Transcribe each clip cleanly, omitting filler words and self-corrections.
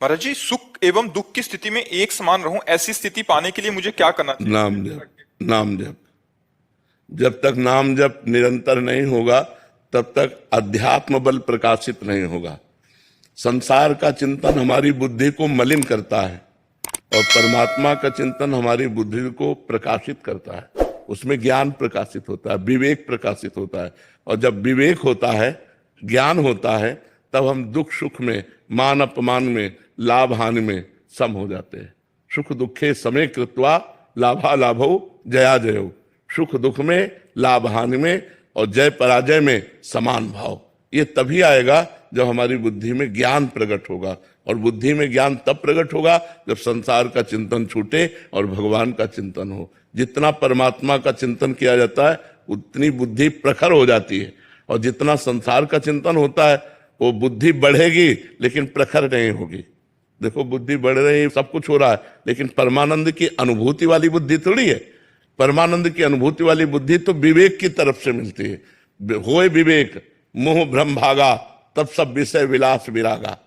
महाराज जी, सुख एवं दुख की स्थिति में एक समान रहूं, ऐसी स्थिति पाने के लिए मुझे क्या करना चाहिए? नाम जप, नाम जप। जब तक नाम जप निरंतर नहीं होगा तब तक अध्यात्म बल प्रकाशित नहीं होगा। संसार का चिंतन हमारी बुद्धि को मलिन करता है और परमात्मा का चिंतन हमारी बुद्धि को प्रकाशित करता है। उसमें ज्ञान प्रकाशित होता है, विवेक प्रकाशित होता है। और जब विवेक होता है, ज्ञान होता है, तब हम दुख सुख में, मान अपमान में, लाभ हानि में सम हो जाते हैं। सुख दुखे समे कृत्वा लाभा लाभो जया जयो। सुख दुख में, लाभ हानि में और जय पराजय में समान भाव। ये तभी आएगा जब हमारी बुद्धि में ज्ञान प्रकट होगा। और बुद्धि में ज्ञान तब प्रकट होगा जब संसार का चिंतन छूटे और भगवान का चिंतन हो। जितना परमात्मा का चिंतन किया जाता है उतनी बुद्धि प्रखर हो जाती है, और जितना संसार का चिंतन होता है वो बुद्धि बढ़ेगी लेकिन प्रखर नहीं होगी। देखो, बुद्धि बढ़ रही है, सब कुछ हो रहा है, लेकिन परमानंद की अनुभूति वाली बुद्धि थोड़ी है। परमानंद की अनुभूति वाली बुद्धि तो विवेक की तरफ से मिलती है। होए विवेक मोह भ्रम भागा, तब सब विषय विलास विरागा।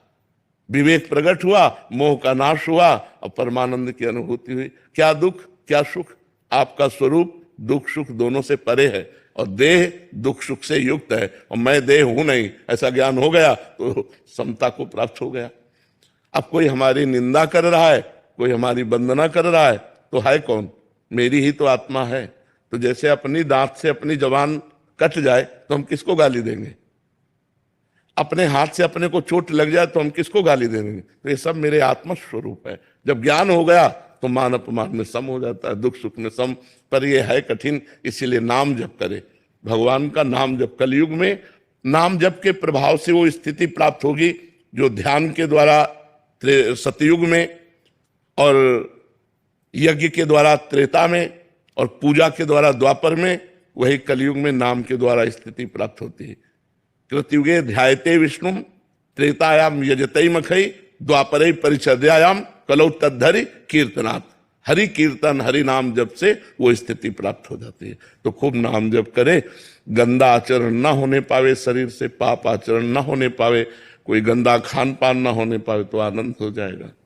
विवेक प्रकट हुआ, मोह का नाश हुआ और परमानंद की अनुभूति हुई। क्या दुख क्या सुख, आपका स्वरूप दुख सुख दोनों से परे है और देह दुख सुख से युक्त है, और मैं देह हूं नहीं, ऐसा ज्ञान हो गया तो समता को प्राप्त हो गया। अब कोई हमारी निंदा कर रहा है, कोई हमारी वंदना कर रहा है, तो है कौन? मेरी ही तो आत्मा है। तो जैसे अपनी दांत से अपनी जबान कट जाए तो हम किसको गाली देंगे? अपने हाथ से अपने को चोट लग जाए तो हम किसको गाली देंगे? तो ये सब मेरे आत्मा स्वरूप है। जब ज्ञान हो गया तो मान अपमान में सम हो जाता है, दुख सुख में सम। पर ये है कठिन, इसीलिए नाम जप करे, भगवान का नाम जप। कलयुग में नाम जप के प्रभाव से वो स्थिति प्राप्त होगी जो ध्यान के द्वारा सतयुग में, और यज्ञ के द्वारा त्रेता में, और पूजा के द्वारा द्वापर में, वही कलयुग में नाम के द्वारा स्थिति प्राप्त होती है। कृतयुगे ध्यायते विष्णु, त्रेतायाम यजते मखई, द्वापरे परिचर्यायाम कलौ तद्धरि कीर्तनात्। हरि कीर्तन हरि नाम जप से वो स्थिति प्राप्त हो जाती है। तो खूब नाम जप करे, गंदा आचरण ना होने पावे, शरीर से पाप आचरण ना होने पावे, कोई गंदा खान पान ना होने पावे, तो आनंद हो जाएगा।